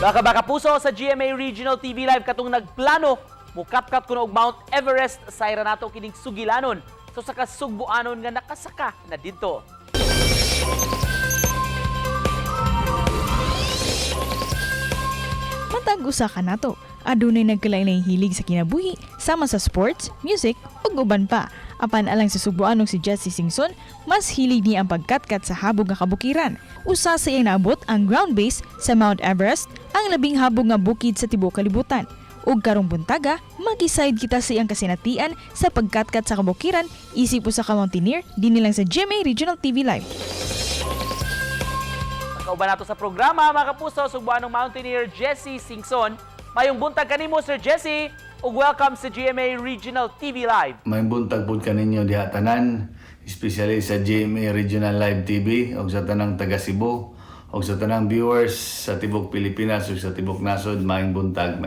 Baka puso sa GMA Regional TV Live katong nagplano mukatkat kuno og Mount Everest sa ira nato kining sugilanon so sa kasugbuanon nga nakasaka na didto. Matag usa ka nato. Adunay nagkalainay hilig sa kinabuhi sama sa sports, music ug uban pa. Apan alang sa sugbuanong si Jessie Singson, mas hilig niya ang pagkatkat sa habog nga kabukiran. Usa sa iyang naabot ang ground base sa Mount Everest, ang labing habog nga bukid sa tibuok kalibutan. Ug karong buntaga, mag-decide kita sa iyang kasinatian sa pagkatkat sa kabukiran, isip usa ka mountaineer dinhi lang sa GMA Regional TV Live. Kauban nato sa programa mga kapuso sugbuanong mountaineer Jessie Singson. Mayong buntag kanimo Sir Jessie ug welcome sa GMA Regional TV Live. May buntag po kaninyo diha tanan, especially sa GMA Regional Live TV o sa tanang taga Cebu o sa tanang viewers sa tibok Pilipinas o sa tibok nasod. May buntag.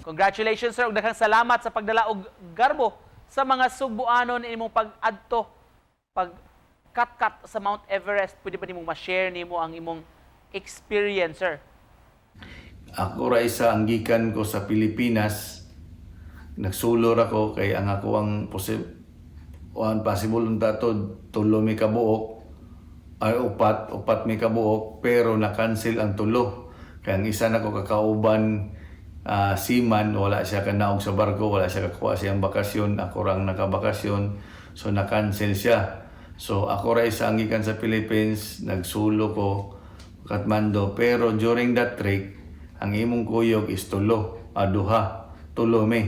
Congratulations sir ug daghang salamat sa pagdala og garbo sa mga sugbuanon imong pag-adto pag-katkat sa Mount Everest. Pwede ba nimong ma-share nimo ang imong experience sir? Ako ra isa ang gikan ko sa Pilipinas. Nagsulor ako kay ang ako ang possible unta to tulo mi kabuok ay upat mi kabuok pero na-cancel ang tulo. Kaya ang isa nako kakauban seaman, wala siya kanaog sa barko, wala siya kakuha siyang bakasyon, ako rang nakabakasyon, so na-cancel siya. So ako ra isa ang gikan sa Philippines, nagsulo ko Kathmandu, pero during that trek ang imong kuyog is tulo mi.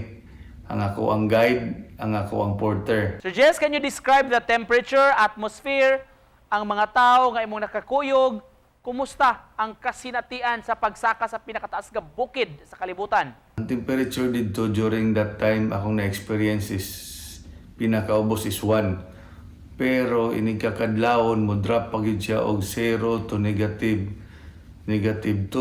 Ang ako ang guide, ang ako ang porter. Sir Jess, can you describe the temperature, atmosphere, ang mga tao nga imong nakakuyog? Kumusta ang kasinatian sa pagsaka sa pinakataas nga bukid sa kalibutan? Ang temperature dito during that time akong na-experience is pinakaubos is 1. Pero inikakadlawon mo drop pagid siya og 0 to negative 2,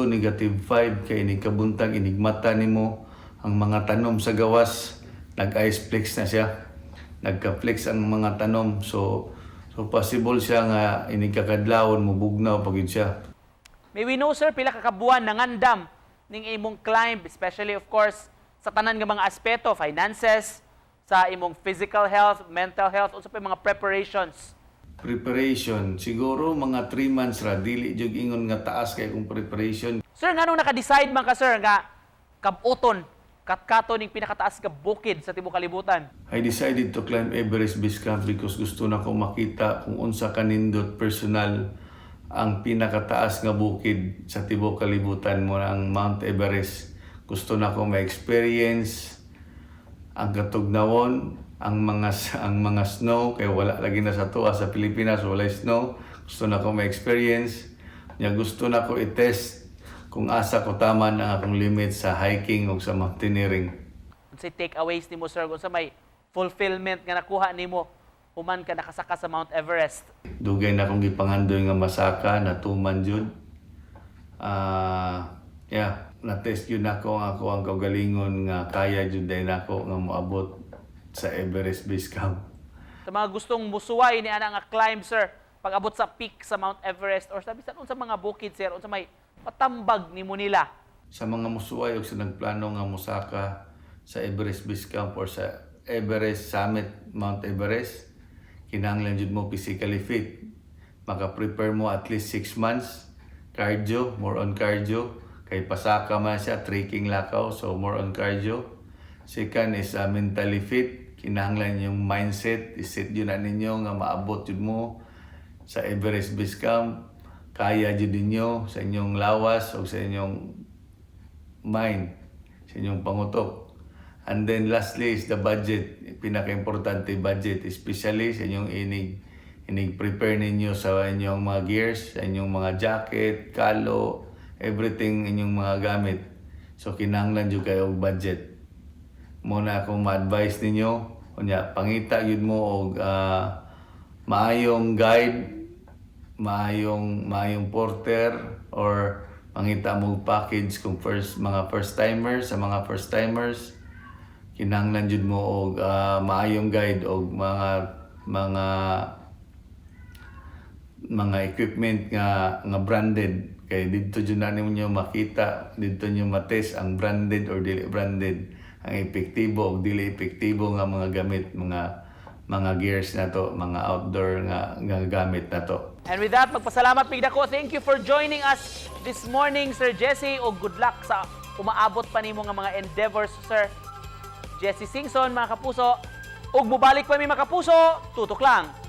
negative 5 kay inikabuntag inigmata nimo ang mga tanom sa gawas, nag-ice flex na siya. Nagka-flex ang mga tanom. So possible siya nga inikakadlawon mo bugnaw pagid siya. May we know sir pila ka kabuan nangandam ning imong climb, especially of course sa tanan nga mga aspeto, finances, sa imong physical health, mental health, unsa pa mga preparations? Preparation, siguro mga 3 months ra, dili jud ingon nga taas kay kung preparation. Sir, nganong naka-decide man ka sir nga kabuton, katkato ning pinakataas nga bukid sa tibuok kalibutan? I decided to climb Everest Base Camp because gusto na ko makita kung unsa kanindot personal ang pinakataas nga bukid sa tibuok kalibutan mo ang Mount Everest. Gusto na ko ma-experience ang katugnawon, ang mga snow kay wala lagi na sa tuwa sa Pilipinas, wala snow. Gusto na ko ma-experience. Gusto na ko i-test kung asa ko tama ang akong limit sa hiking o sa mountaineering. Unsay takeaways nimo sir kung sa may fulfillment nga nakuha nimo human ka nakasaka sa Mount Everest? Dugay na akong gipangandoy nga masaka, natuman jud. Na-test yun ako ang kaugalingon nga kaya jud din ako nga moabot sa Everest Base Camp. Sa mga gustong musuway ni ana nga climb sir, pag-abot sa peak sa Mount Everest or sabi sa mga bukid sir, unsa may patambag nimo nila? Sa mga musuway o sa nagplano nga musaka sa Everest Base Camp or sa Everest Summit, Mount Everest, kinahanglan jud mo physically fit. Maka-prepare mo at least 6 months. Cardio, more on cardio. Kay pasaka man siya, trekking lakaw, so more on cardio. Second is mentally fit. Kinahanglan yung mindset. Iset yun na ninyo nga maabot yun mo sa Everest Base Camp. Kaya yun ninyo sa inyong lawas o sa inyong mind, sa inyong pangutok. And then lastly is the budget. Pinaka-importante budget, especially sa inyong inig-prepare ninyo sa inyong mga gears, sa inyong mga jacket, kalo, everything inyong mga gamit. So kinahanglan jud kayo og budget. Muna akong ma-advise ninyo, kunya pangita yun mo og maayong guide, maayong porter, or pangita mo package kung mga first timers, sa mga first timers. Kinahanglan jud mo og maayong guide og mga equipment nga branded Kay dito dyan na ninyo makita, dito nyo matest ang branded or dili branded, ang epektibo o dili epektibo nga mga gamit, mga gears na to, mga outdoor nga gamit na to. And with that, magpasalamat pigda ko. Thank you for joining us this morning, Sir Jesse, o good luck sa umaabot pa nimo nga mga endeavors, Sir Jesse Singson, mga kapuso. Ug mubalik pa mi mga kapuso, tutok lang